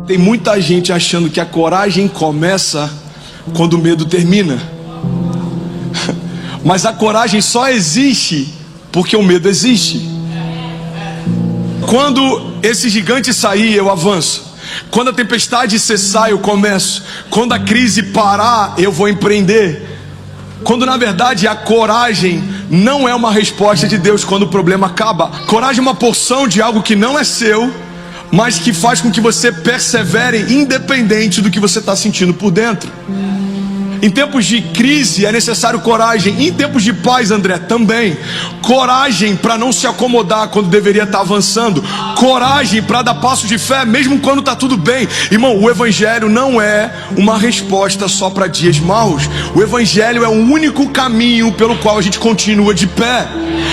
Tem muita gente achando que a coragem começa quando o medo termina. Mas a coragem só existe porque o medo existe. Quando esse gigante sair, eu avanço. Quando a tempestade cessar, eu começo. Quando a crise parar, eu vou empreender. Quando na verdade a coragem não é uma resposta de Deus quando o problema acaba. Coragem é uma porção de algo que não é seu, mas que faz com que você persevere independente do que você está sentindo por dentro. Em tempos de crise é necessário coragem. Em tempos de paz, André, também. Coragem para não se acomodar quando deveria estar avançando. Coragem para dar passo de fé mesmo quando está tudo bem. Irmão, o Evangelho não é uma resposta só para dias maus. O Evangelho é o único caminho pelo qual a gente continua de pé.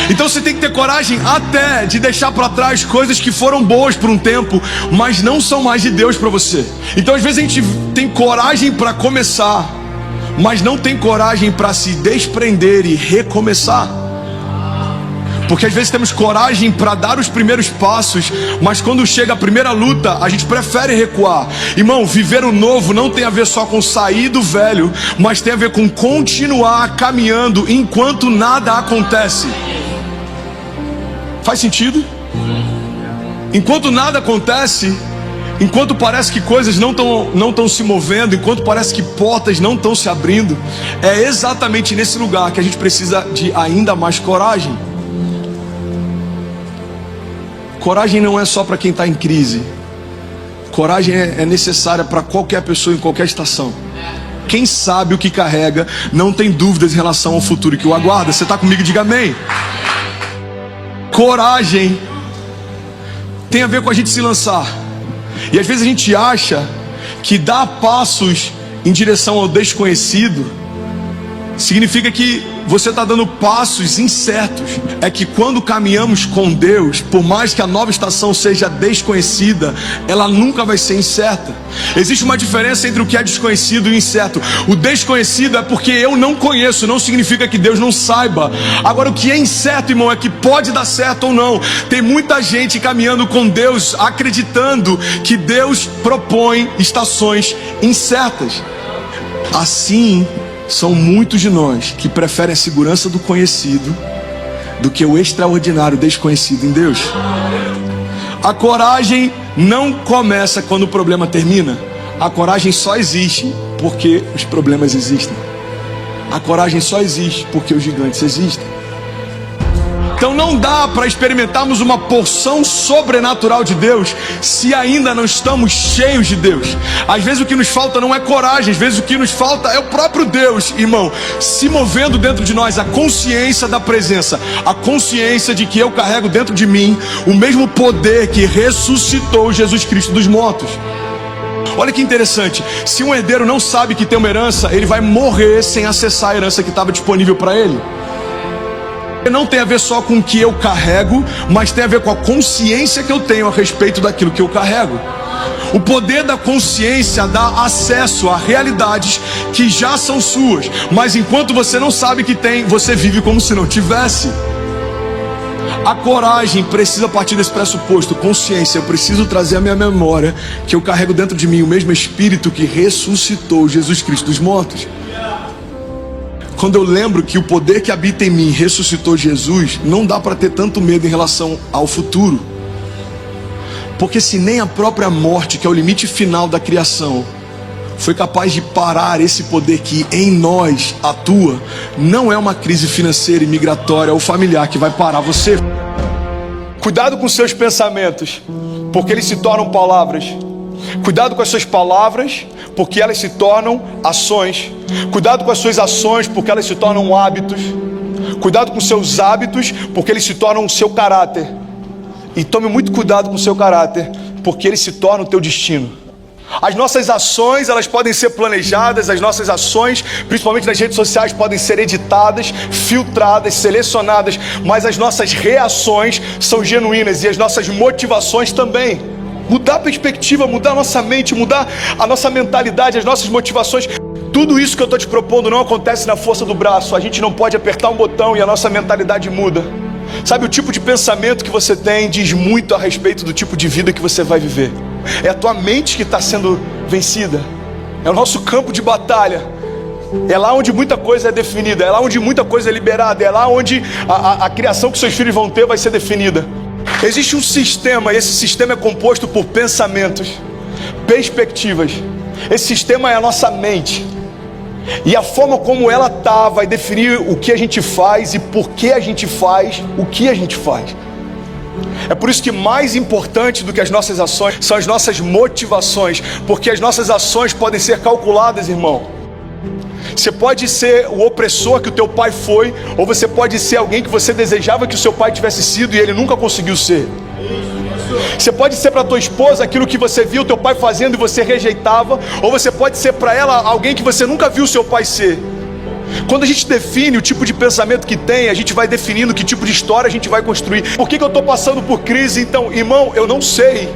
Então você tem que ter coragem até de deixar para trás coisas que foram boas por um tempo, mas não são mais de Deus para você. Então às vezes a gente tem coragem para começar, mas não tem coragem para se desprender e recomeçar. Porque às vezes temos coragem para dar os primeiros passos, mas quando chega a primeira luta, a gente prefere recuar. Irmão, viver o novo não tem a ver só com sair do velho, mas tem a ver com continuar caminhando enquanto nada acontece. Faz sentido? Enquanto nada acontece, enquanto parece que coisas não estão se movendo, enquanto parece que portas não estão se abrindo, é exatamente nesse lugar que a gente precisa de ainda mais coragem. Coragem não é só para quem está em crise. Coragem é necessária para qualquer pessoa em qualquer estação. Quem sabe o que carrega não tem dúvidas em relação ao futuro que o aguarda. Você está comigo? Diga amém. Coragem tem a ver com a gente se lançar. E às vezes a gente acha que dar passos em direção ao desconhecido significa que você está dando passos incertos. É que quando caminhamos com Deus, por mais que a nova estação seja desconhecida, ela nunca vai ser incerta. Existe uma diferença entre o que é desconhecido e incerto. O desconhecido é porque eu não conheço, não significa que Deus não saiba. Agora o que é incerto, irmão, é que pode dar certo ou não. Tem muita gente caminhando com Deus, acreditando que Deus propõe estações incertas. Assim, são muitos de nós que preferem a segurança do conhecido do que o extraordinário desconhecido em Deus. A coragem não começa quando o problema termina. A coragem só existe porque os problemas existem. A coragem só existe porque os gigantes existem. Então não dá para experimentarmos uma porção sobrenatural de Deus se ainda não estamos cheios de Deus. Às vezes o que nos falta não é coragem, às vezes o que nos falta é o próprio Deus, irmão, se movendo dentro de nós, a consciência da presença, a consciência de que eu carrego dentro de mim o mesmo poder que ressuscitou Jesus Cristo dos mortos. Olha que interessante, se um herdeiro não sabe que tem uma herança, ele vai morrer sem acessar a herança que estava disponível para ele. Não tem a ver só com o que eu carrego, mas tem a ver com a consciência que eu tenho a respeito daquilo que eu carrego. O poder da consciência dá acesso a realidades que já são suas, mas enquanto você não sabe que tem, você vive como se não tivesse. A coragem precisa partir desse pressuposto. Consciência, eu preciso trazer à minha memória que eu carrego dentro de mim o mesmo Espírito que ressuscitou Jesus Cristo dos mortos. Quando eu lembro que o poder que habita em mim ressuscitou Jesus, não dá para ter tanto medo em relação ao futuro. Porque se nem a própria morte, que é o limite final da criação, foi capaz de parar esse poder que em nós atua, não é uma crise financeira e migratória ou familiar que vai parar você. Cuidado com seus pensamentos, porque eles se tornam palavras. Cuidado com as suas palavras, porque elas se tornam ações. Cuidado com as suas ações, porque elas se tornam hábitos. Cuidado com seus hábitos, porque eles se tornam o seu caráter. E tome muito cuidado com o seu caráter, porque eles se tornam o teu destino. As nossas ações, elas podem ser planejadas, as nossas ações, principalmente nas redes sociais, podem ser editadas, filtradas, selecionadas, mas as nossas reações são genuínas e as nossas motivações também. Mudar a perspectiva, mudar a nossa mente, mudar a nossa mentalidade, as nossas motivações. Tudo isso que eu estou te propondo não acontece na força do braço. A gente não pode apertar um botão e a nossa mentalidade muda. Sabe, o tipo de pensamento que você tem diz muito a respeito do tipo de vida que você vai viver. É a tua mente que está sendo vencida. É o nosso campo de batalha. É lá onde muita coisa é definida. É lá onde muita coisa é liberada. É lá onde a criação que seus filhos vão ter vai ser definida. Existe um sistema, e esse sistema é composto por pensamentos, perspectivas. Esse sistema é a nossa mente. E a forma como ela tá vai definir o que a gente faz e por que a gente faz o que a gente faz. É por isso que mais importante do que as nossas ações são as nossas motivações, porque as nossas ações podem ser calculadas, irmão. Você pode ser o opressor que o teu pai foi, ou você pode ser alguém que você desejava que o seu pai tivesse sido e ele nunca conseguiu ser. Você pode ser para tua esposa aquilo que você viu o teu pai fazendo e você rejeitava, ou você pode ser para ela alguém que você nunca viu o seu pai ser. Quando a gente define o tipo de pensamento que tem, a gente vai definindo que tipo de história a gente vai construir. Por que eu estou passando por crise? Então, irmão, eu não sei.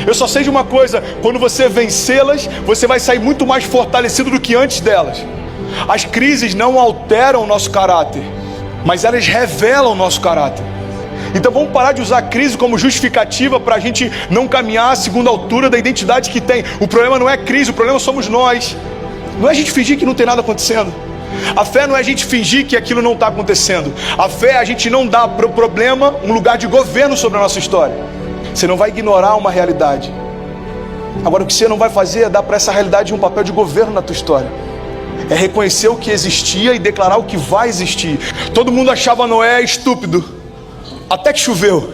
Eu só sei de uma coisa: quando você vencê-las, você vai sair muito mais fortalecido do que antes delas. As crises não alteram o nosso caráter, mas elas revelam o nosso caráter. Então vamos parar de usar a crise como justificativa para a gente não caminhar segundo a altura da identidade que tem. O problema não é a crise, o problema somos nós. Não é a gente fingir que não tem nada acontecendo. A fé não é a gente fingir que aquilo não está acontecendo. A fé é a gente não dar para o problema um lugar de governo sobre a nossa história. Você não vai ignorar uma realidade. Agora o que você não vai fazer é dar para essa realidade um papel de governo na tua história. É reconhecer o que existia e declarar o que vai existir. Todo mundo achava Noé estúpido, até que choveu.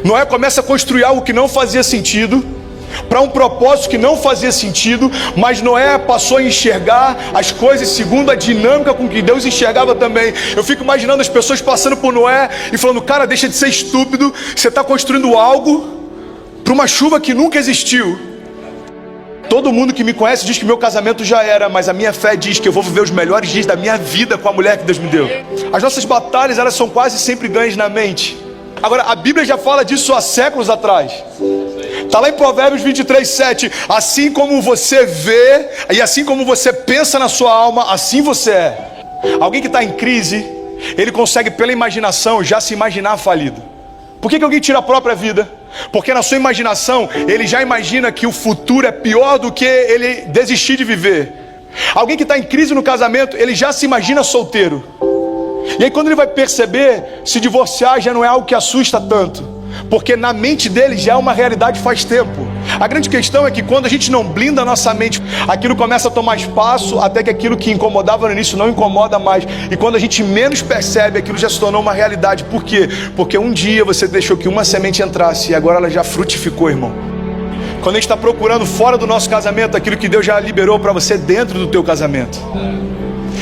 Noé começa a construir algo que não fazia sentido, para um propósito que não fazia sentido, mas Noé passou a enxergar as coisas segundo a dinâmica com que Deus enxergava também. Eu fico imaginando as pessoas passando por Noé e falando: cara, deixa de ser estúpido, você está construindo algo para uma chuva que nunca existiu. Todo mundo que me conhece diz que meu casamento já era, mas a minha fé diz que eu vou viver os melhores dias da minha vida com a mulher que Deus me deu. As nossas batalhas, elas são quase sempre ganhas na mente. Agora, a Bíblia já fala disso há séculos atrás. Está lá em Provérbios 23:7. Assim como você vê e assim como você pensa na sua alma, assim você é. Alguém que está em crise, ele consegue pela imaginação já se imaginar falido. Por que alguém tira a própria vida? Porque na sua imaginação ele já imagina que o futuro é pior do que ele desistir de viver. Alguém que está em crise no casamento, ele já se imagina solteiro. E aí quando ele vai perceber, se divorciar já não é algo que assusta tanto, porque na mente dele já é uma realidade faz tempo. A grande questão é que quando a gente não blinda a nossa mente, aquilo começa a tomar espaço, até que aquilo que incomodava no início não incomoda mais. E quando a gente menos percebe, aquilo já se tornou uma realidade. Por quê? Porque um dia você deixou que uma semente entrasse e agora ela já frutificou, irmão. Quando a gente está procurando fora do nosso casamento aquilo que Deus já liberou para você dentro do teu casamento.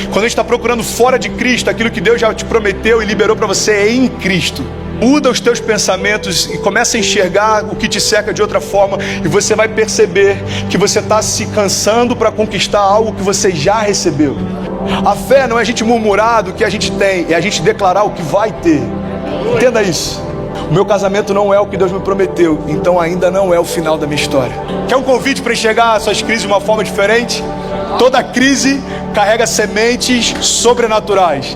Quando a gente está procurando fora de Cristo aquilo que Deus já te prometeu e liberou para você em Cristo. Muda os teus pensamentos e começa a enxergar o que te cerca de outra forma, e você vai perceber que você está se cansando para conquistar algo que você já recebeu. A fé não é a gente murmurar do que a gente tem, é a gente declarar o que vai ter. Entenda isso. O meu casamento não é o que Deus me prometeu, então ainda não é o final da minha história. Quer um convite para enxergar suas crises de uma forma diferente? Toda crise carrega sementes sobrenaturais.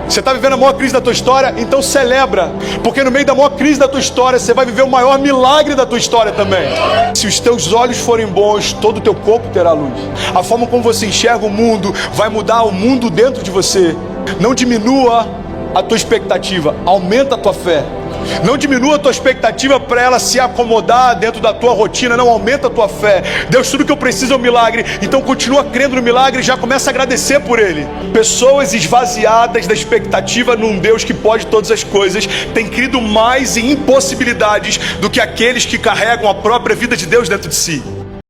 Você está vivendo a maior crise da tua história? Então celebra, porque no meio da maior crise da tua história você vai viver o maior milagre da tua história também. Se os teus olhos forem bons, todo o teu corpo terá luz. A forma como você enxerga o mundo vai mudar o mundo dentro de você. Não diminua a tua expectativa, aumenta a tua fé. Não diminua a tua expectativa para ela se acomodar dentro da tua rotina, não, aumenta a tua fé. Deus, tudo que eu preciso é um milagre, então continua crendo no milagre e já começa a agradecer por ele. Pessoas esvaziadas da expectativa num Deus que pode todas as coisas têm crido mais em impossibilidades do que aqueles que carregam a própria vida de Deus dentro de si.